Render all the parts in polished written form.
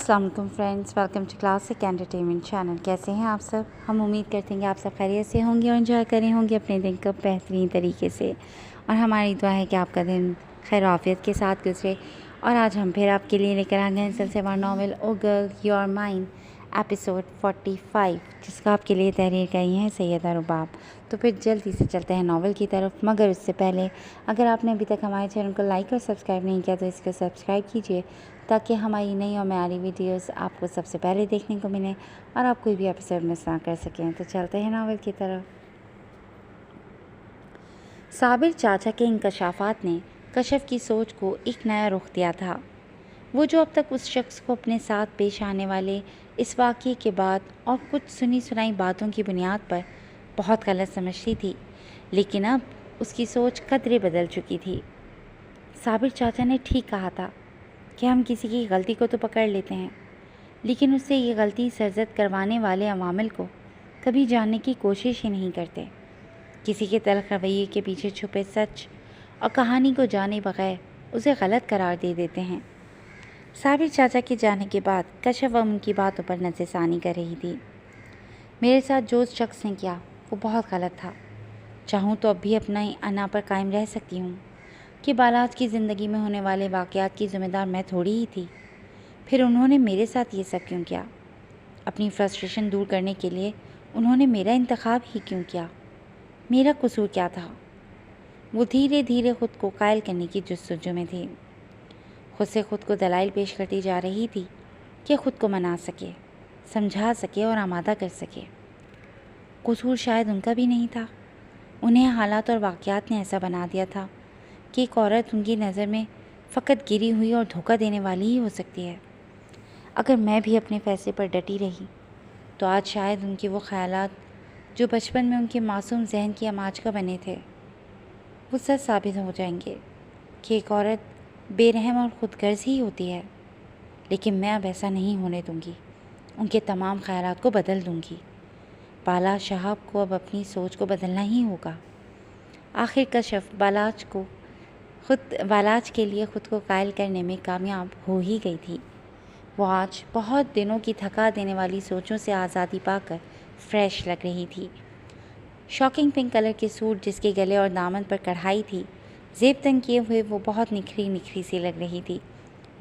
अस्सलाम वालेकुम friends, welcome to classic entertainment channel. कैसे हैं आप सब? हम उम्मीद करते हैं कि आप सब खैरियत से होंगे और एंजॉय कर रहे होंगे अपने दिन को बेहतरीन तरीके से। और हमारी दुआ है कि आपका दिन खैर आफियत के साथ गुजरे। और आज हम फिर आपके लिए लेकर आ गए हैं सिलसिलेवार novel O girl you are mine episode 45, जिसका आपके लिए तहरीर करी है सैयदा रुबाब। तो फिर जल्दी से चलते हैं नावल की तरफ, मगर उससे पहले अगर आपने अभी तक हमारे चैनल को लाइक और सब्सक्राइब नहीं किया तो इसको सब्सक्राइब कीजिए, ताकि हमारी नई और म्यारी वीडियोस आपको सबसे पहले देखने को मिले और आप कोई भी एपिसोड मिस ना कर सकें। तो चलते हैं नावल की तरफ। साबिर चाचा के इंकशाफात ने कशफ की सोच को एक नया रुख दिया था। वो जो अब तक उस शख्स को अपने साथ पेश आने वाले इस वाक़ये के बाद और कुछ सुनी सुनाई बातों की बुनियाद पर बहुत गलत समझती थी, लेकिन अब उसकी सोच कदरे बदल चुकी थी। साबिर चाचा ने ठीक कहा था कि हम किसी की गलती को तो पकड़ लेते हैं, लेकिन उससे ये गलती सरजद करवाने वाले अवामिल को कभी जानने की कोशिश ही नहीं करते। किसी के तल्ख रवैये के पीछे छुपे सच और कहानी को जाने बगैर उसे गलत करार दे देते हैं। साबिर चाचा के जाने के बाद कशफ उनकी बातों पर नज़रसानी कर रही थी। मेरे साथ जो उस शख्स ने किया वो बहुत गलत था। चाहूँ तो अब भी अपना अना पर कायम रह सकती हूँ कि बालाज की ज़िंदगी में होने वाले वाक़यात की ज़िम्मेदार मैं थोड़ी ही थी। फिर उन्होंने मेरे साथ ये सब क्यों किया? अपनी फ्रस्ट्रेशन दूर करने के लिए उन्होंने मेरा इंतखाब ही क्यों किया? मेरा कसूर क्या था? वो धीरे धीरे ख़ुद को कायल करने की जुस्तजू में थी। खुद से ख़ुद को दलाइल पेश करती जा रही थी कि ख़ुद को मना सके, समझा सके और आमादा कर सके। कसूर शायद उनका भी नहीं था। उन्हें हालात और वाक़यात ने ऐसा बना दिया था कि एक औरत उनकी नज़र में फ़कत गिरी हुई और धोखा देने वाली ही हो सकती है। अगर मैं भी अपने फ़ैसले पर डटी रही तो आज शायद उनके वो ख़यालात जो बचपन में उनके मासूम जहन की आमाज का बने थे, वो सच साबित हो जाएंगे कि एक औरत बेरहम और ख़ुदगर्ज़ ही होती है। लेकिन मैं अब ऐसा नहीं होने दूंगी। उनके तमाम ख़यालात को बदल दूंगी। बाला शहाब को अब अपनी सोच को बदलना ही होगा। आखिर कशफ बालाज के लिए ख़ुद को कायल करने में कामयाब हो ही गई थी। वो आज बहुत दिनों की थका देने वाली सोचों से आज़ादी पाकर फ्रेश लग रही थी। शॉकिंग पिंक कलर के सूट जिसके गले और दामन पर कढ़ाई थी, जेब तंग किए हुए वो बहुत निखरी निखरी सी लग रही थी।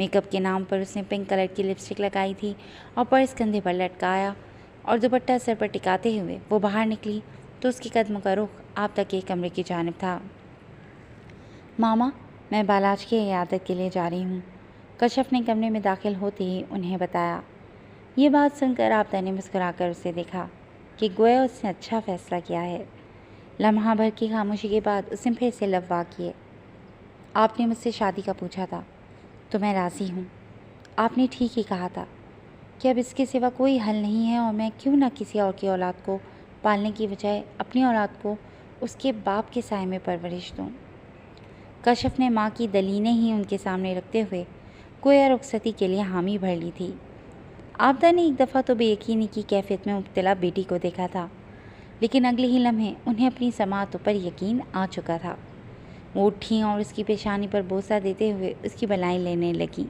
मेकअप के नाम पर उसने पिंक कलर की लिपस्टिक लगाई थी और पर्स कंधे पर लटकाया और दुपट्टा सर पर टिकाते हुए वो बाहर निकली तो उसके कदमों का रुख आप तक के कमरे की जानिब था। मामा, मैं बालाज की इयादत के लिए जा रही हूँ, कशफ ने कमरे में दाखिल होते ही उन्हें बताया। ये बात सुनकर आपदा ने मुस्कुराकर उसे देखा कि गोया उसने अच्छा फ़ैसला किया है। लम्हा भर की खामोशी के बाद उसने फिर से लब वाक किए। आपने मुझसे शादी का पूछा था तो मैं राज़ी हूँ। आपने ठीक ही कहा था कि अब इसके सिवा कोई हल नहीं है और मैं क्यों ना किसी और की औलाद को पालने की बजाय अपनी औलाद को उसके बाप के साए में परवरिश दूँ। कशफ ने माँ की दलीलें ही उनके सामने रखते हुए गोया रुखसती के लिए हामी भर ली थी। आपदा ने एक दफ़ा तो बेयकीनी की कैफियत में मुब्तला बेटी को देखा था, लेकिन अगले ही लम्हे उन्हें अपनी समातों पर यकीन आ चुका था। वो उठी और उसकी पेशानी पर बोसा देते हुए उसकी बलाई लेने लगी।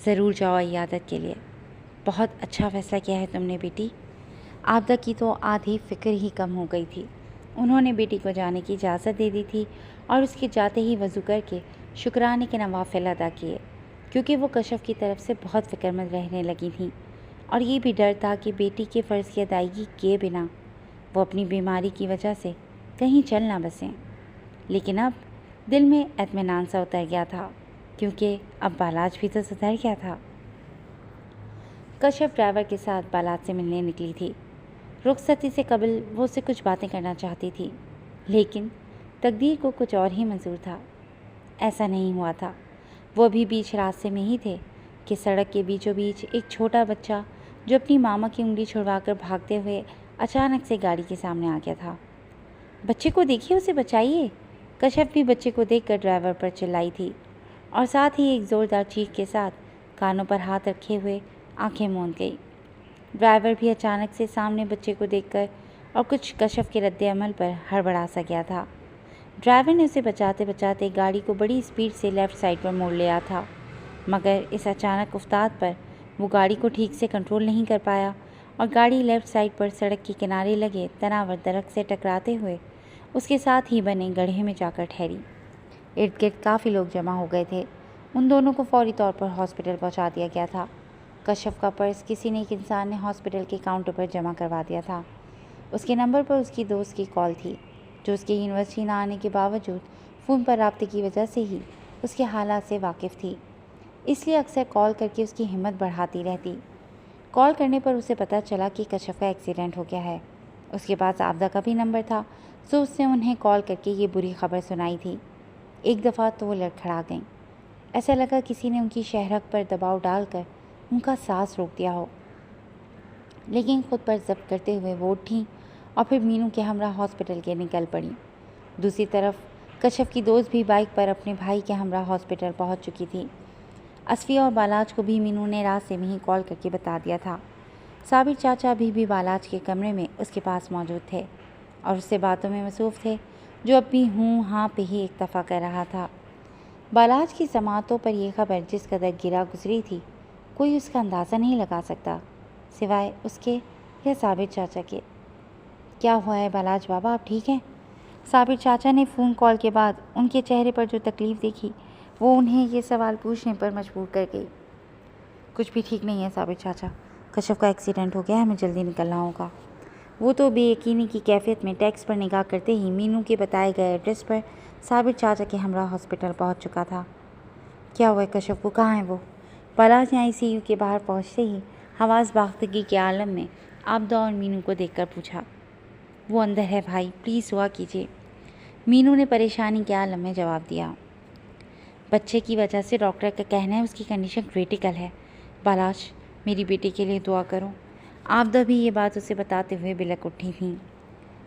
ज़रूर जाओ इयादत के लिए। बहुत अच्छा फ़ैसला किया है तुमने बेटी। आपदा की तो आधी फ़िक्र ही कम हो गई थी। उन्होंने बेटी को जाने की इजाज़त दे दी थी और उसके जाते ही वज़ू करके शुक्राने के नवाफ़िल अदा किए, क्योंकि वो कशफ की तरफ से बहुत फ़िक्रमंद रहने लगी थी और ये भी डर था कि बेटी के फ़र्ज़ की अदायगी किए बिना वो अपनी बीमारी की वजह से कहीं चल ना बसें। लेकिन अब दिल में इत्मीनान सा उतर गया था, क्योंकि अब बालाज भी तो सुधर गया था। कशफ ड्राइवर के साथ बालाज से मिलने निकली थी। रुखसती से कबल वो उससे कुछ बातें करना चाहती थी, लेकिन तकदीर को कुछ और ही मंजूर था। ऐसा नहीं हुआ था। वो अभी बीच रास्ते में ही थे कि सड़क के बीचों बीच एक छोटा बच्चा जो अपनी मामा की उंगली छुड़वाकर भागते हुए अचानक से गाड़ी के सामने आ गया था। बच्चे को देखिए, उसे बचाइए। कशफ भी बच्चे को देखकर ड्राइवर पर चिल्लाई थी और साथ ही एक ज़ोरदार चीख के साथ कानों पर हाथ रखे हुए आंखें मूंद गई। ड्राइवर भी अचानक से सामने बच्चे को देखकर और कुछ कशफ के रद्द अमल पर हड़बड़ा सा गया था। ड्राइवर ने उसे बचाते बचाते गाड़ी को बड़ी स्पीड से लेफ़्ट साइड पर मोड़ लिया था, मगर इस अचानक उफ्ताद पर वो गाड़ी को ठीक से कंट्रोल नहीं कर पाया और गाड़ी लेफ्ट साइड पर सड़क के किनारे लगे तनावर दरख्त से टकराते हुए उसके साथ ही बने गड्ढे में जाकर ठहरी। इर्द गिर्द काफ़ी लोग जमा हो गए थे। उन दोनों को फौरी तौर पर हॉस्पिटल पहुंचा दिया गया था। कश्यप का पर्स किसी ने एक इंसान ने हॉस्पिटल के काउंटर पर जमा करवा दिया था। उसके नंबर पर उसकी दोस्त की कॉल थी, जो उसके यूनिवर्सिटी ना आने के बावजूद फ़ोन पर राब्ते की वजह से ही उसके हालात से वाकिफ़ थी, इसलिए अक्सर कॉल करके उसकी हिम्मत बढ़ाती रहती। कॉल करने पर उसे पता चला कि कश्यप का एक्सीडेंट हो गया है। उसके पास आबदा का भी नंबर था, सो उसने उन्हें कॉल करके ये बुरी खबर सुनाई थी। एक दफ़ा तो वो लड़खड़ा गईं। ऐसा लगा किसी ने उनकी शहरक पर दबाव डालकर उनका सांस रोक दिया हो, लेकिन खुद पर जब्त करते हुए वो उठी और फिर मीनू के हमरा हॉस्पिटल के निकल पड़ी। दूसरी तरफ कश्यप की दोस्त भी बाइक पर अपने भाई के हमरा हॉस्पिटल पहुंच चुकी थी। असफिया और बालाज को भी मीनू ने रास्ते में ही कॉल करके बता दिया था। साबिर चाचा अभी भी बालाज के कमरे में उसके पास मौजूद थे और उससे बातों में मसरूफ़ थे, जो अब भी हूँ हाँ पे ही इक्तफ़ा कर रहा था। बालाज की समातों पर यह खबर जिस कदर गिरा गुजरी थी, कोई उसका अंदाज़ा नहीं लगा सकता सिवाय उसके या साबिर चाचा के। क्या हुआ है बालाज बाबा, आप ठीक हैं? साबिर चाचा ने फ़ोन कॉल के बाद उनके चेहरे पर जो तकलीफ़ देखी, वो उन्हें ये सवाल पूछने पर मजबूर कर गई। कुछ भी ठीक नहीं है साबिर चाचा, कश्यप का एक्सीडेंट हो गया है, हमें जल्दी निकलना होगा। वो तो बेयकीनी की कैफियत में टैक्स पर निगाह करते ही मीनू के बताए गए एड्रेस पर साबिर चाचा के हमरा हॉस्पिटल पहुंच चुका था। क्या हुआ है कश्यप को, कहाँ है वो? बालाज ने ICU के बाहर पहुंचते ही हवास बाख्तगी के आलम में आबदा और मीनू को देखकर पूछा। वो अंदर है भाई, प्लीज़ दुआ कीजिए, मीनू ने परेशानी के आलम में जवाब दिया। बच्चे की वजह से डॉक्टर का कहना है उसकी कंडीशन क्रिटिकल है। बालाज, मेरी बेटी के लिए दुआ करो। आबदा भी ये बात उसे बताते हुए बिलक उठी थी।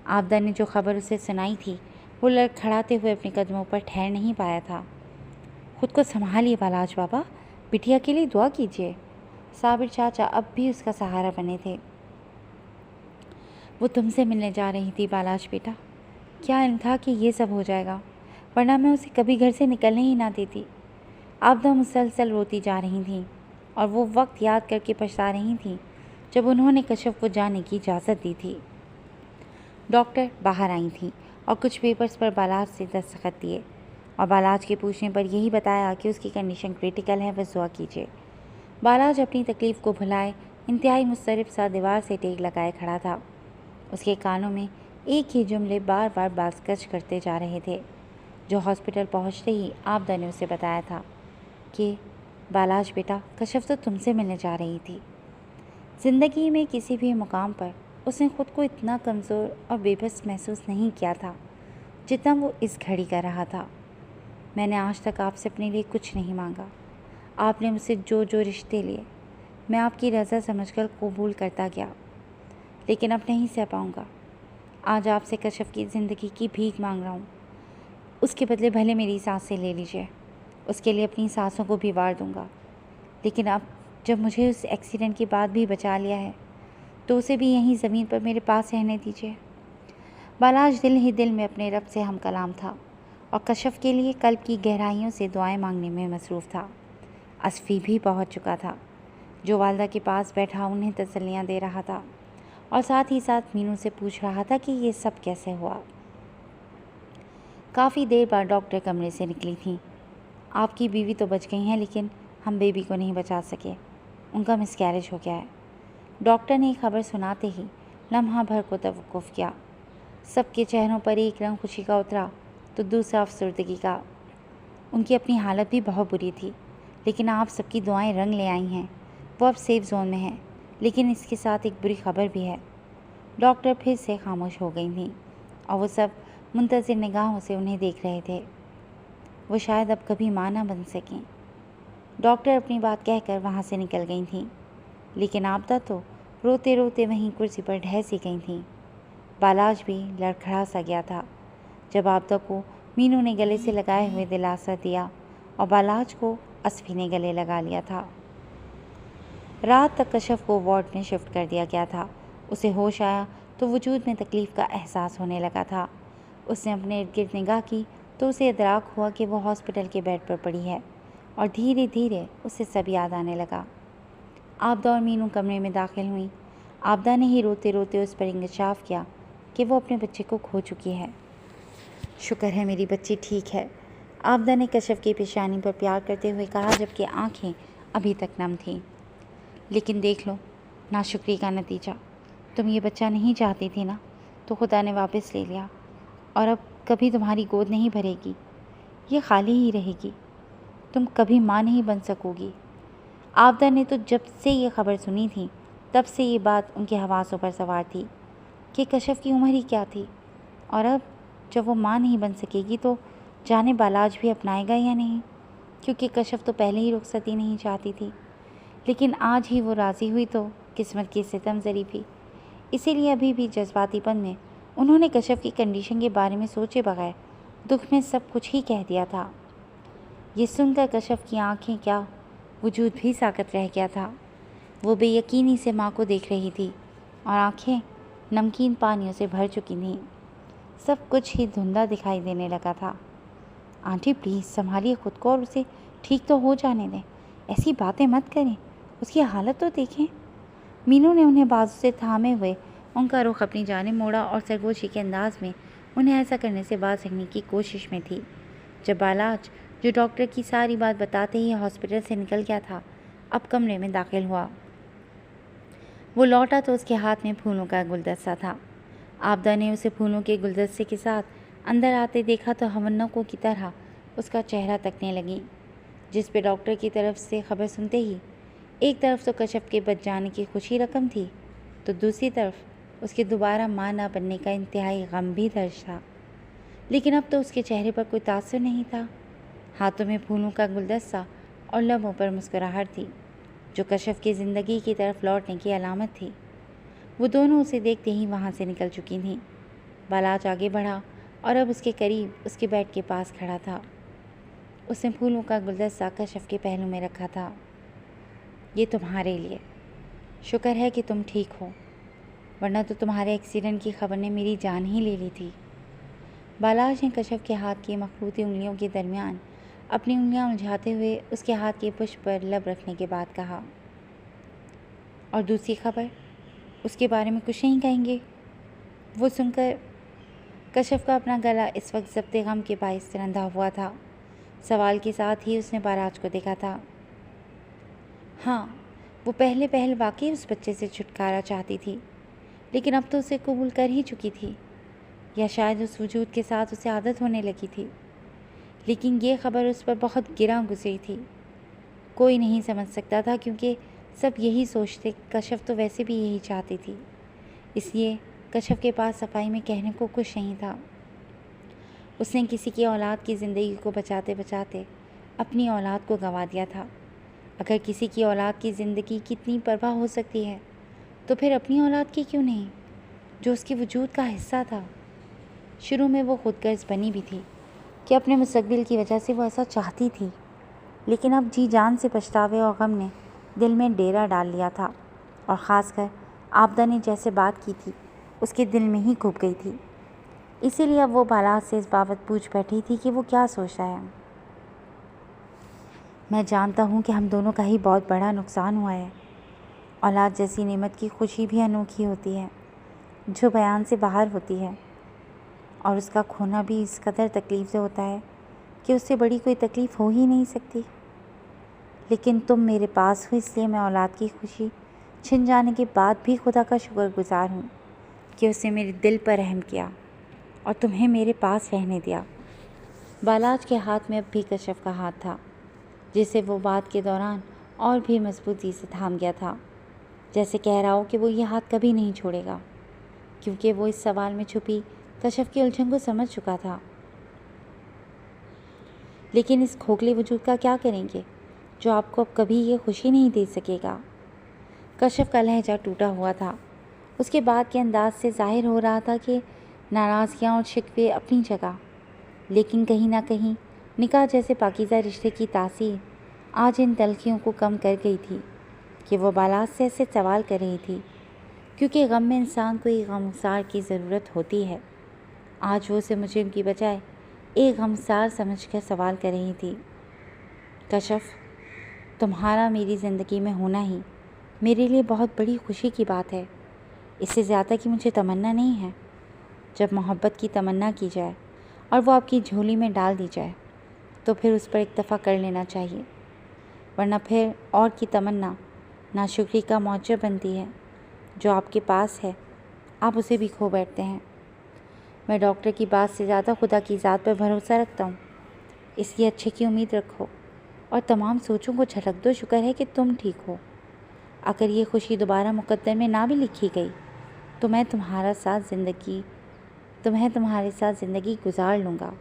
आबदा ने जो खबर उसे सुनाई थी, वो लड़खड़ाते हुए अपने कदमों पर ठहर नहीं पाया था। खुद को संभालिए बालाज बाबा, बिटिया के लिए दुआ कीजिए। साबिर चाचा अब भी उसका सहारा बने थे। वो तुमसे मिलने जा रही थी बालाज बेटा, क्या इल्म था कि ये सब हो जाएगा, वरना मैं उसे कभी घर से निकलने ही ना देती। आबदा मुसलसल रोती जा रही थी और वो वक्त याद करके पछता रही थी जब उन्होंने कश्यप को जाने की इजाज़त दी थी। डॉक्टर बाहर आई थी और कुछ पेपर्स पर बालाज से दस्तखत दिए और बालाज के पूछने पर यही बताया कि उसकी कंडीशन क्रिटिकल है, बस दुआ कीजिए। बालाज अपनी तकलीफ़ को भुलाए इंतहाई मुस्तरब सा दीवार से टेक लगाए खड़ा था। उसके कानों में एक ही जुमले बार बार बाज़कच करते जा रहे थे, जो हॉस्पिटल पहुंचते ही आबदा ने उसे बताया था कि बालाज बेटा, कश्यप तो तुमसे मिलने जा रही थी। ज़िंदगी में किसी भी मुकाम पर उसने ख़ुद को इतना कमज़ोर और बेबस महसूस नहीं किया था जितना वो इस घड़ी कर रहा था। मैंने आज तक आपसे अपने लिए कुछ नहीं मांगा। आपने मुझसे जो जो रिश्ते लिए, मैं आपकी रज़ा समझकर कबूल करता गया, लेकिन अब नहीं सह पाऊँगा। आज आपसे कश्यप की ज़िंदगी की भीख मांग रहा हूँ। उसके बदले भले मेरी सांसें ले लीजिए, उसके लिए अपनी सांसों को भी वार दूँगा, लेकिन अब जब मुझे उस एक्सीडेंट के बाद भी बचा लिया है, तो उसे भी यहीं ज़मीन पर मेरे पास रहने दीजिए। बालाज दिल ही दिल में अपने रब से हम कलाम था और कश्यप के लिए कल्ब की गहराइयों से दुआएं मांगने में मसरूफ़ था। असफ़ी भी पहुंच चुका था, जो वालदा के पास बैठा उन्हें तसल्लियाँ दे रहा था और साथ ही साथ मीनू से पूछ रहा था कि ये सब कैसे हुआ। काफ़ी देर बाद डॉक्टर कमरे से निकली थी। आपकी बीवी तो बच गई हैं, लेकिन हम बेबी को नहीं बचा सके, उनका मिसकैरेज हो गया है। डॉक्टर ने खबर सुनाते ही लम्हा भर को तवक्कुफ़ किया। सबके चेहरों पर एक रंग खुशी का उतरा तो दूसरा अफसरदगी का। उनकी अपनी हालत भी बहुत बुरी थी, लेकिन आप सबकी दुआएं रंग ले आई हैं। वो अब सेफ जोन में है, लेकिन इसके साथ एक बुरी खबर भी है। डॉक्टर फिर से खामोश हो गई थी और वो सब मुंतज़िर निगाहों से उन्हें देख रहे थे। वो शायद अब कभी मां ना बन सकें। डॉक्टर अपनी बात कहकर वहाँ से निकल गई थी, लेकिन आबदा तो रोते रोते वहीं कुर्सी पर ढह सी गई थी। बालाज भी लड़खड़ा सा गया था जब आबदा को मीनू ने गले से लगाए हुए दिलासा दिया और बालाज को असफ़ी ने गले लगा लिया था। रात तक कश्यप को वार्ड में शिफ्ट कर दिया गया था। उसे होश आया तो वजूद में तकलीफ़ का एहसास होने लगा था। उसने अपने इर्द गिर्द निगाह की तो उसे इदराक हुआ कि वो हॉस्पिटल के बेड पर पड़ी है और धीरे धीरे उसे सब याद आने लगा। आबदा और मीनू कमरे में दाखिल हुई। आबदा ने ही रोते रोते उस पर इंकशाफ किया कि वो अपने बच्चे को खो चुकी है। शुक्र है मेरी बच्ची ठीक है, आबदा ने कशफ की पेशानी पर प्यार करते हुए कहा, जबकि आंखें अभी तक नम थीं। लेकिन देख लो नाशुक्री का नतीजा। तुम ये बच्चा नहीं चाहती थी ना, तो खुदा ने वापस ले लिया और अब कभी तुम्हारी गोद नहीं भरेगी, ये खाली ही रहेगी। तुम कभी माँ नहीं बन सकोगी। आबदा ने तो जब से ये खबर सुनी थी तब से ये बात उनके हवासों पर सवार थी कि कशफ की उम्र ही क्या थी, और अब जब वो माँ नहीं बन सकेगी तो जाने बालाज भी अपनाएगा या नहीं, क्योंकि कशफ तो पहले ही रुखसती नहीं चाहती थी। लेकिन आज ही वो राज़ी हुई तो किस्मत की सितम ज़रीफ़ी। इसीलिए अभी भी जज्बातीपन में उन्होंने कशफ की कंडीशन के बारे में सोचे बगैर दुख में सब कुछ ही कह दिया था। ये सुनकर कशफ की आंखें क्या, वजूद भी साकत रह गया था। वो बेयकीनी से माँ को देख रही थी और आंखें नमकीन पानियों से भर चुकी थीं। सब कुछ ही धुंधला दिखाई देने लगा था। आंटी प्लीज़ संभालिए खुद को और उसे ठीक तो हो जाने दें, ऐसी बातें मत करें, उसकी हालत तो देखें। मीनू ने उन्हें बाजू से थामे हुए उनका रुख अपनी जानिब मोड़ा और सरगोशी के अंदाज में उन्हें ऐसा करने से बाज रखने की कोशिश में थी। जब बालाज, जो डॉक्टर की सारी बात बताते ही हॉस्पिटल से निकल गया था, अब कमरे में दाखिल हुआ। वो लौटा तो उसके हाथ में फूलों का गुलदस्ता था। आबदा ने उसे फूलों के गुलदस्ते के साथ अंदर आते देखा तो हवन्नकों की तरह उसका चेहरा तकने लगी, जिस पे डॉक्टर की तरफ से खबर सुनते ही एक तरफ तो कशफ के बच जाने की खुशी रकम थी, तो दूसरी तरफ उसके दोबारा माँ न बनने का इंतहाई गम भी दर्ज था। लेकिन अब तो उसके चेहरे पर कोई तासुर नहीं था। हाथों में फूलों का गुलदस्ता और लबों पर मुस्कुराहट थी, जो कशफ की ज़िंदगी की तरफ लौटने की अलामत थी। वो दोनों उसे देखते ही वहाँ से निकल चुकी थीं। बालाज आगे बढ़ा और अब उसके करीब उसके बेड के पास खड़ा था। उसने फूलों का गुलदस्ता कशफ के पहलू में रखा था। ये तुम्हारे लिए। शुक्र है कि तुम ठीक हो, वरना तो तुम्हारे एक्सीडेंट की खबर ने मेरी जान ही ले ली थी। बालाज ने कशफ के हाथ की मखरूती उंगलियों के दरमियान अपनी उंगलियां उलझाते हुए उसके हाथ के पुष्प पर लब रखने के बाद कहा, और दूसरी खबर, उसके बारे में कुछ नहीं कहेंगे? वो सुनकर कशफ का अपना गला इस वक्त ज़ब्ते गम के बायस रंधा हुआ था। सवाल के साथ ही उसने बालाज को देखा था। हाँ, वो पहले वाकई उस बच्चे से छुटकारा चाहती थी, लेकिन अब तो उसे कबूल कर ही चुकी थी, या शायद उस वजूद के साथ उसे आदत होने लगी थी। लेकिन ये खबर उस पर बहुत गिरा गुजरी थी। कोई नहीं समझ सकता था, क्योंकि सब यही सोचते। कशफ तो वैसे भी यही चाहती थी, इसलिए कशफ के पास सफाई में कहने को कुछ नहीं था। उसने किसी की औलाद की ज़िंदगी को बचाते बचाते अपनी औलाद को गंवा दिया था। अगर किसी की औलाद की ज़िंदगी की इतनी परवाह हो सकती है, तो फिर अपनी औलाद की क्यों नहीं, जो उसके वजूद का हिस्सा था। शुरू में वो खुदगर्ज़ बनी भी थी कि अपने मुस्तकबिल की वजह से वो ऐसा चाहती थी, लेकिन अब जी जान से पछतावे और गम ने दिल में डेरा डाल लिया था, और ख़ासकर आबदा ने जैसे बात की थी उसके दिल में ही घुप गई थी। इसीलिए अब वो बालाज से इस बाबत पूछ बैठी थी कि वो क्या सोच रहा है। मैं जानता हूँ कि हम दोनों का ही बहुत बड़ा नुकसान हुआ है। औलाद जैसी नेमत की खुशी भी अनोखी होती है, जो बयान से बाहर होती है, और उसका खोना भी इस कदर तकलीफ़ से होता है कि उससे बड़ी कोई तकलीफ़ हो ही नहीं सकती। लेकिन तुम मेरे पास हो, इसलिए मैं औलाद की खुशी छिन जाने के बाद भी खुदा का शुक्रगुज़ार हूँ कि उसने मेरे दिल पर रहम किया और तुम्हें मेरे पास रहने दिया। बालाज के हाथ में अब भी कशफ का हाथ था, जिसे वो बात के दौरान और भी मजबूती से थाम गया था, जैसे कह रहा हो कि वो ये हाथ कभी नहीं छोड़ेगा, क्योंकि वो इस सवाल में छुपी कशफ की उलझन को समझ चुका था। लेकिन इस खोखले वजूद का क्या करेंगे, जो आपको अब कभी ये खुशी नहीं दे सकेगा। कशफ का लहजा टूटा हुआ था। उसके बाद के अंदाज से जाहिर हो रहा था कि नाराज़गियाँ और शिकवे अपनी जगह, लेकिन कहीं ना कहीं निकाह जैसे पाकीज़ा रिश्ते की तासीर आज इन तलखियों को कम कर गई थी कि वो बालाज से ऐसे सवाल कर रही थी, क्योंकि गम में इंसान को एक गमसार की ज़रूरत होती है। आज वो उसे मुजरिम की बजाय एक गमसार समझकर सवाल कर रही थी। कशफ, तुम्हारा मेरी ज़िंदगी में होना ही मेरे लिए बहुत बड़ी खुशी की बात है। इससे ज़्यादा की मुझे तमन्ना नहीं है। जब मोहब्बत की तमन्ना की जाए और वो आपकी झोली में डाल दी जाए तो फिर उस पर एक दफ़ा कर लेना चाहिए, वरना फिर और की तमन्ना नाशुक्री का मौजब बनती है। जो आपके पास है आप उसे भी खो बैठते हैं। मैं डॉक्टर की बात से ज़्यादा खुदा की ज़ात पर भरोसा रखता हूँ, इसलिए अच्छे की उम्मीद रखो और तमाम सोचों को झटक दो। शुक्र है कि तुम ठीक हो। अगर ये खुशी दोबारा मुकद्दर में ना भी लिखी गई तो मैं तुम्हारे साथ ज़िंदगी गुजार लूँगा।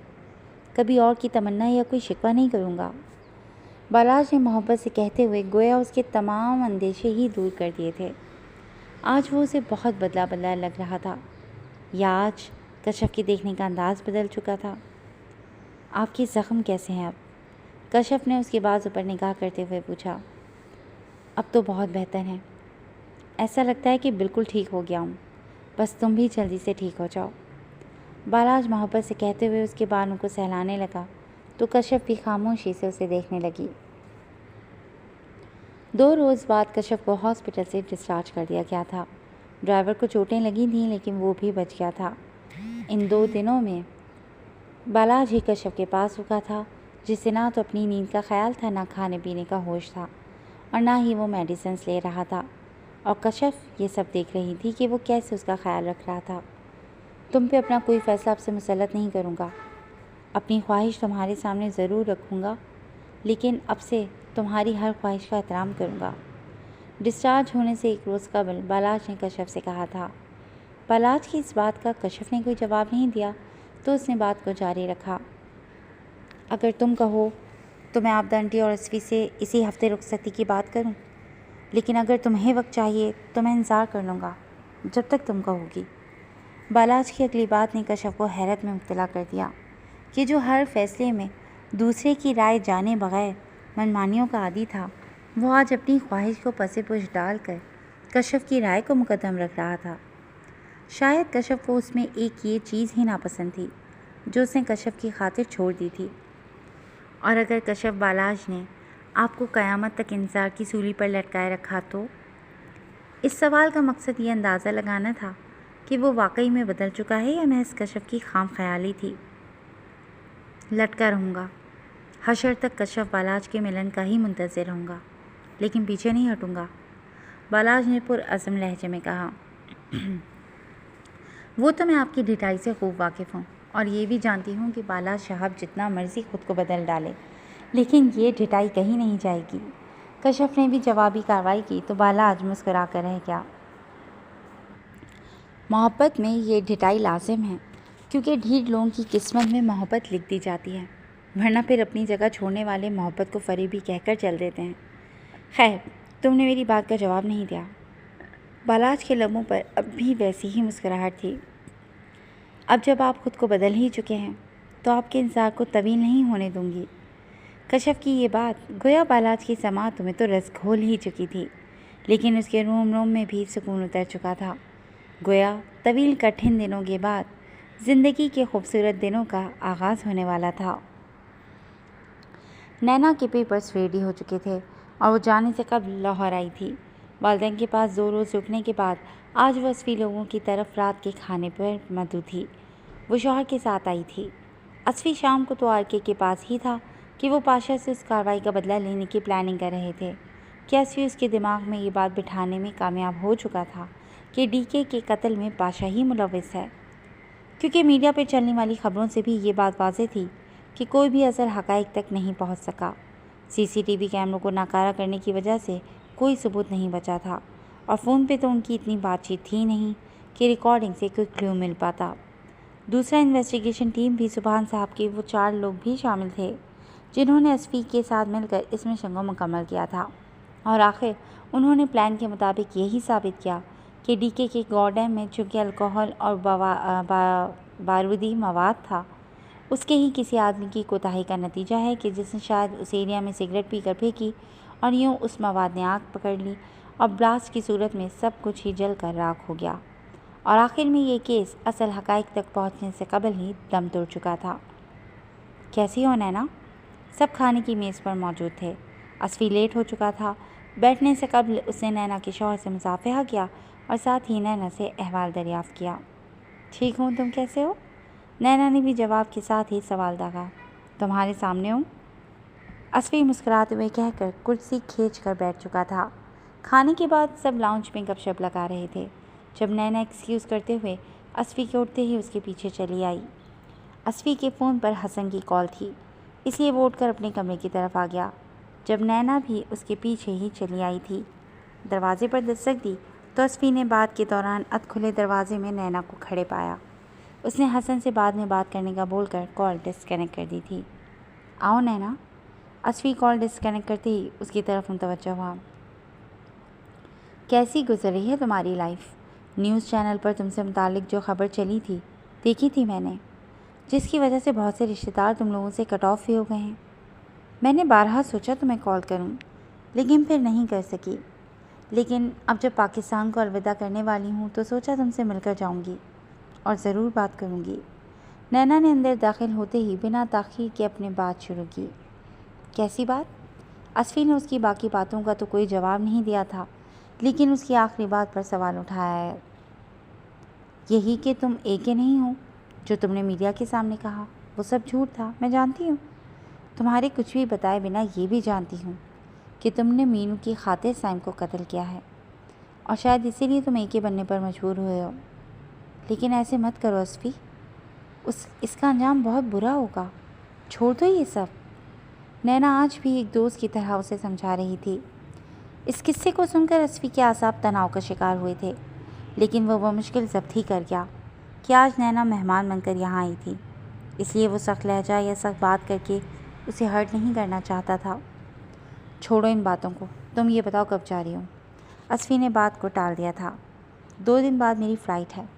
कभी और की तमन्ना या कोई शिकवा नहीं करूँगा। बालाज ने मोहब्बत से कहते हुए गोया उसके तमाम अंदेशे ही दूर कर दिए थे। आज वो उसे बहुत बदला बदला लग रहा था, या आज कश्यप के देखने का अंदाज़ बदल चुका था। आपके ज़ख्म कैसे हैं अब? कश्यप ने उसके बाजू पर निगाह करते हुए पूछा। अब तो बहुत बेहतर हैं। ऐसा लगता है कि बिल्कुल ठीक हो गया हूँ। बस तुम भी जल्दी से ठीक हो जाओ। बालाज मोहब्बत से कहते हुए उसके बालों को सहलाने लगा तो कश्यप भी खामोशी से उसे देखने लगी। 2 रोज़ बाद कश्यप को हॉस्पिटल से डिस्चार्ज कर दिया गया था। ड्राइवर को चोटें लगी थीं लेकिन वो भी बच गया था। इन 2 दिनों में बालाज ही कश्यप के पास रुका था, जिसे ना तो अपनी नींद का ख्याल था, ना खाने पीने का होश था और ना ही वो मेडिसिन ले रहा था। और कश्यप ये सब देख रही थी कि वो कैसे उसका ख्याल रख रहा था। तुम पे अपना कोई फ़ैसला अब से मुसल्लत नहीं करूँगा। अपनी ख्वाहिश तुम्हारे सामने ज़रूर रखूँगा, लेकिन अब से तुम्हारी हर ख्वाहिश का एहतराम करूँगा। डिस्चार्ज होने से 1 रोज़ कबल बालाज ने कश्यप से कहा था। बालाज की इस बात का कश्यप ने कोई जवाब नहीं दिया तो उसने बात को जारी रखा। अगर तुम कहो तो मैं आपदा आंटी और अस्फी से इसी हफ्ते रुखसती की बात करूं, लेकिन अगर तुम्हें वक्त चाहिए तो मैं इंतज़ार कर लूँगा जब तक तुम कहोगी। बालाज की अगली बात ने कश्यप को हैरत में मुब्तला कर दिया कि जो हर फैसले में दूसरे की राय जाने बगैर मनमानियों का आदी था, वो आज अपनी ख्वाहिश को पसे-पुश डालकर कश्यप की राय को मुकद्दम रख रहा था। शायद कश्यप को उसमें एक ये चीज़ ही नापसंद थी जो उसने कश्यप की खातिर छोड़ दी थी। और अगर कश्यप बालाज ने आपको क़यामत तक इंतज़ार की सूली पर लटकाए रखा तो? इस सवाल का मकसद ये अंदाज़ा लगाना था कि वो वाकई में बदल चुका है या महज कश्यप की खाम ख्याली थी। लटका रहूँगा, हशर तक कश्यप बालाज के मिलन का ही मुंतज़िर रहूँगा, लेकिन पीछे नहीं हटूँगा। बालाज ने पुरअज़्म लहजे में कहा। वो तो मैं आपकी ढिठाई से खूब वाकिफ़ हूँ और ये भी जानती हूँ कि बालाज साहब जितना मर्ज़ी खुद को बदल डाले, लेकिन ये ढिठाई कहीं नहीं जाएगी। कश्यप ने भी जवाबी कार्रवाई की तो बालाज मुस्कुरा कर रह गया। मोहब्बत में ये ढिठाई लाजिम है, क्योंकि ढीठ लोगों की किस्मत में मोहब्बत लिख दी जाती है, वरना फिर अपनी जगह छोड़ने वाले मोहब्बत को फरेबी कहकर चल देते हैं। खैर, तुमने मेरी बात का जवाब नहीं दिया। बालाज के लबों पर अब भी वैसी ही मुस्कुराहट थी। अब जब आप खुद को बदल ही चुके हैं तो आपके इंतज़ार को तवील नहीं होने दूंगी। कश्यप की ये बात गोया बालाज की समात में तो रस घोल ही चुकी थी, लेकिन उसके रोम रोम में भी सुकून उतर चुका था। गोया तवील कठिन दिनों के बाद ज़िंदगी के खूबसूरत दिनों का आगाज़ होने वाला था। नैना के पेपर्स रेडी हो चुके थे और वो जाने से कब लाहौर आई थी। वालिदैन के पास 2 रोज़ रुकने के बाद आज वो अस्फी लोगों की तरफ रात के खाने पर मदऊ थी। वो शौहर के साथ आई थी। अस्फी शाम को तो आरके के पास ही था कि वो पाशा से उस कार्रवाई का बदला लेने की प्लानिंग कर रहे थे कि अस्फी उसके दिमाग में ये बात बिठाने में कामयाब हो चुका था कि डीके के कत्ल में पाशा ही मुलव्विस है, क्योंकि मीडिया पर चलने वाली खबरों से भी ये बात वाज़ेह थी कि कोई भी असल हक़ाइक़ तक नहीं पहुंच सका। सीसीटीवी कैमरों को नाकारा करने की वजह से कोई सबूत नहीं बचा था और फ़ोन पे तो उनकी इतनी बातचीत थी नहीं कि रिकॉर्डिंग से कोई क्लू मिल पाता। दूसरा, इन्वेस्टिगेशन टीम भी सुभान साहब के वो 4 लोग भी शामिल थे जिन्होंने अस्फी के साथ मिलकर इस मिशन को मुकम्मल किया था और आखिर उन्होंने प्लान के मुताबिक यही साबित किया कि डीके के गोडम में चूँकि अल्कोहल और बारूदी मवाद था, उसके ही किसी आदमी की कोताही का नतीजा है कि जिसने शायद उस एरिया में सिगरेट पीकर फेंकी और यूँ उस मवाद ने आग पकड़ ली और ब्लास्ट की सूरत में सब कुछ ही जल कर राख हो गया और आखिर में ये केस असल हक़ाइक़ तक पहुंचने से कबल ही दम तोड़ चुका था। कैसी हो नैना? सब खाने की मेज़ पर मौजूद थे। अस्फी लेट हो चुका था बैठने से कबल उसने नैना के शौहर से मुसाफिहा किया और साथ ही नैना से अहवाल दरियाफ्त किया। ठीक हूँ, तुम कैसे हो? नैना ने भी जवाब के साथ ही सवाल दागा। तुम्हारे सामने हूँ, असफी मुस्कुराते हुए कहकर कुर्सी खींच कर बैठ चुका था। खाने के बाद सब लाउंज में गपशप लगा रहे थे जब नैना एक्सक्यूज़ करते हुए असफी के उठते ही उसके पीछे चली आई। असफी के फ़ोन पर हसन की कॉल थी, इसलिए वो उठकर अपने कमरे की तरफ आ गया। जब नैना भी उसके पीछे ही चली आई थी, दरवाजे पर दस्तक दी तो असफी ने बात के दौरान अधखुले दरवाजे में नैना को खड़े पाया। उसने हसन से बाद में बात करने का बोलकर कॉल डिस्कनेक्ट कर दी थी। आओ नैना। असफी कॉल डिस्कनेक्ट करते ही उसकी तरफ मुतवज्जह हुआ। कैसी गुजर रही है तुम्हारी लाइफ? न्यूज़ चैनल पर तुमसे मुतालिक जो खबर चली थी देखी थी मैंने, जिसकी वजह से बहुत से रिश्तेदार तुम लोगों से कट ऑफ भी हो गए हैं। मैंने बारहा सोचा तुम्हें कॉल करूं, लेकिन फिर नहीं कर सकी। लेकिन अब जब पाकिस्तान को अलविदा करने वाली हूं तो सोचा तुमसे मिलकर जाऊंगी और ज़रूर बात करूंगी। नैना ने अंदर दाखिल होते ही बिना ताख़ीर के अपनी बात शुरू की। कैसी बात? असफी ने उसकी बाकी बातों का तो कोई जवाब नहीं दिया था, लेकिन उसकी आखिरी बात पर सवाल उठाया है। यही कि तुम एके नहीं हो जो तुमने मीडिया के सामने कहा, वो सब झूठ था, मैं जानती हूँ। तुम्हारे कुछ भी बताए बिना ये भी जानती हूँ कि तुमने मीनू की खातिर साइम को कत्ल किया है और शायद इसीलिए तुम एके बनने पर मजबूर हुए हो। लेकिन ऐसे मत करो असफी, इसका अंजाम बहुत बुरा होगा। छोड़ दो ये सब। नैना आज भी एक दोस्त की तरह उसे समझा रही थी। इस किस्से को सुनकर असफी के आसाब तनाव का शिकार हुए थे, लेकिन वो मुश्किल ज़ब्त ही कर गया कि आज नैना मेहमान बनकर यहाँ आई थी, इसलिए वो सख्त लहजा या सख्त बात करके उसे हर्ट नहीं करना चाहता था। छोड़ो इन बातों को, तुम ये बताओ कब जा रही हो? असफी ने बात को टाल दिया था। 2 दिन बाद मेरी फ़्लाइट है।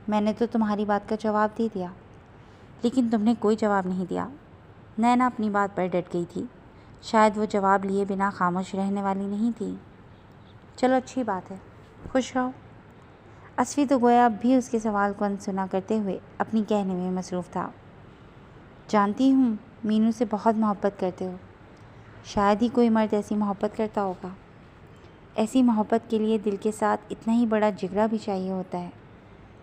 मैंने तो तुम्हारी बात का जवाब दे दिया, लेकिन तुमने कोई जवाब नहीं दिया। नैना अपनी बात पर डट गई थी। शायद वो जवाब लिए बिना खामोश रहने वाली नहीं थी। चलो अच्छी बात है, खुश रहो। असफी तो गोया अब भी उसके सवाल को अनसुना करते हुए अपनी कहने में मसरूफ़ था। जानती हूँ मीनू से बहुत मोहब्बत करते हो। शायद ही कोई मर्द ऐसी मोहब्बत करता होगा। ऐसी मोहब्बत के लिए दिल के साथ इतना ही बड़ा जिगरा भी चाहिए होता है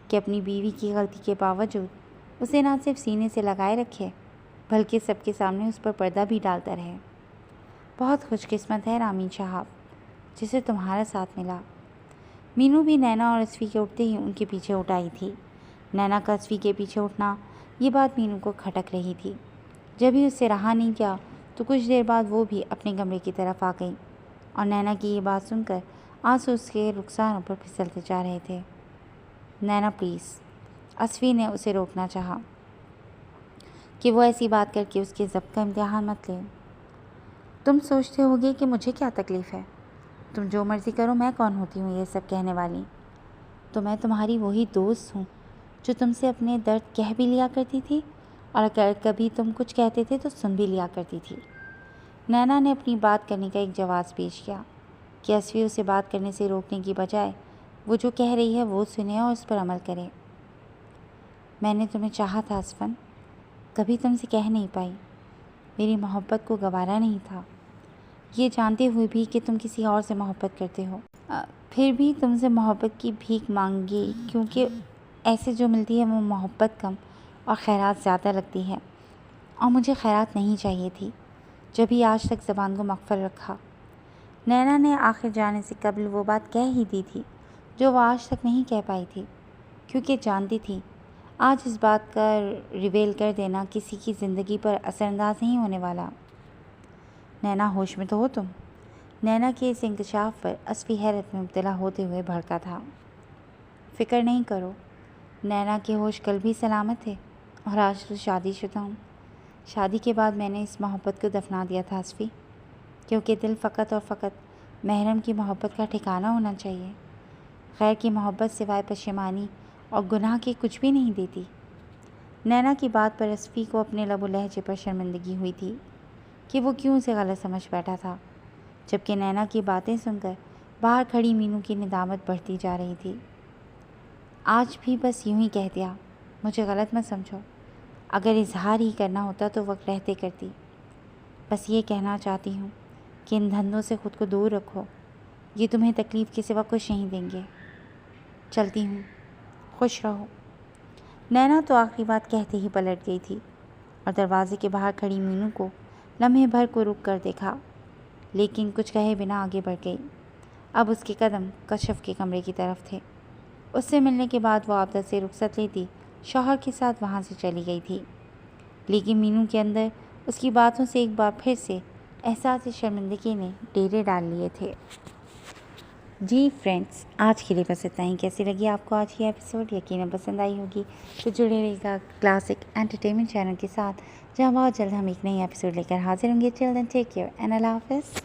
कि अपनी बीवी की गलती के बावजूद उसे ना सिर्फ सीने से लगाए रखे, बल्कि सबके सामने उस पर पर्दा भी डालता रहे। बहुत खुशकिस्मत है रामीन साहब, जिसे तुम्हारा साथ मिला। मीनू भी नैना और असफी के उठते ही उनके पीछे उठ आई थी। नैना का असफी के पीछे उठना, ये बात मीनू को खटक रही थी। जब ही उससे रहा नहीं गया तो कुछ देर बाद वो भी अपने कमरे की तरफ आ गई और नैना की ये बात सुनकर आंसू उसके रुखसारों पर फिसलते जा रहे थे। नैना प्लीज़, असफी ने उसे रोकना चाहा कि वो ऐसी बात करके उसके ज़ब्त का इम्तिहान मत ले। तुम सोचते होगे कि मुझे क्या तकलीफ़ है, तुम जो मर्ज़ी करो, मैं कौन होती हूँ ये सब कहने वाली। तो मैं तुम्हारी वही दोस्त हूँ जो तुमसे अपने दर्द कह भी लिया करती थी और अगर कभी तुम कुछ कहते थे तो सुन भी लिया करती थी। नैना ने अपनी बात करने का एक जवाब पेश किया कि असफी उसे बात करने से रोकने की बजाय वो जो कह रही है वो सुने और उस पर अमल करे। मैंने तुम्हें चाहा था असफन, कभी तुमसे कह नहीं पाई। मेरी मोहब्बत को गवारा नहीं था, ये जानते हुए भी कि तुम किसी और से मोहब्बत करते हो। फिर भी तुमसे मोहब्बत की भीख मांगी, क्योंकि ऐसे जो मिलती है वो मोहब्बत कम और खैरात ज़्यादा लगती है, और मुझे खैरात नहीं चाहिए थी। जब ही आज तक ज़बान को मक़फ़ल रखा। नैना ने आखिर जाने से कबल वो बात कह ही दी थी जो वो आज तक नहीं कह पाई थी, क्योंकि जानती थी आज इस बात का रिवील कर देना किसी की ज़िंदगी पर असरअंदाज नहीं होने वाला। नैना, होश में तो हो तुम? नैना के इस इंकशाफ पर असफी हैरत में मुब्तला होते हुए भड़का था। फ़िक्र नहीं करो, नैना के होश कल भी सलामत थे और आज तो शादीशुदा हूँ। शादी के बाद मैंने इस मोहब्बत को दफना दिया था असफी, क्योंकि दिल फ़कत और फ़कत महरम की मोहब्बत का ठिकाना होना चाहिए। गैर की मोहब्बत सिवाय पशेमानी और गुनाह के कुछ भी नहीं देती। नैना की बात पर असफी को अपने लबो लहजे पर शर्मिंदगी हुई थी कि वो क्यों उसे गलत समझ बैठा था, जबकि नैना की बातें सुनकर बाहर खड़ी मीनू की निदामत बढ़ती जा रही थी। आज भी बस यूं ही कह दिया, मुझे गलत मत समझो। अगर इजहार ही करना होता तो वक्त रहते करती। बस ये कहना चाहती हूँ कि इन धंधों से ख़ुद को दूर रखो ये तुम्हें तकलीफ़ के सिवा कुछ नहीं देंगे। चलती हूँ, खुश रहो। नैना तो आखिरी बात कहते ही पलट गई थी और दरवाजे के बाहर खड़ी मीनू को लम्हे भर को रुक कर देखा, लेकिन कुछ कहे बिना आगे बढ़ गई। अब उसके कदम कशफ के कमरे की तरफ थे। उससे मिलने के बाद वो आबदा से रुखसत लेती शौहर के साथ वहाँ से चली गई थी, लेकिन मीनू के अंदर उसकी बातों से एक बार फिर से एहसास शर्मिंदगी ने डेरे डाल लिए थे। जी फ्रेंड्स, आज के लिए बस इतना ही। कैसी लगी आपको आज की एपिसोड? यकीनन पसंद आई होगी। तो जुड़े रहिएगा क्लासिक एंटरटेनमेंट चैनल के साथ, जहाँ बहुत जल्द हम एक नई एपिसोड लेकर हाजिर होंगे। Till then take care and अल्लाह हाफ़िज़।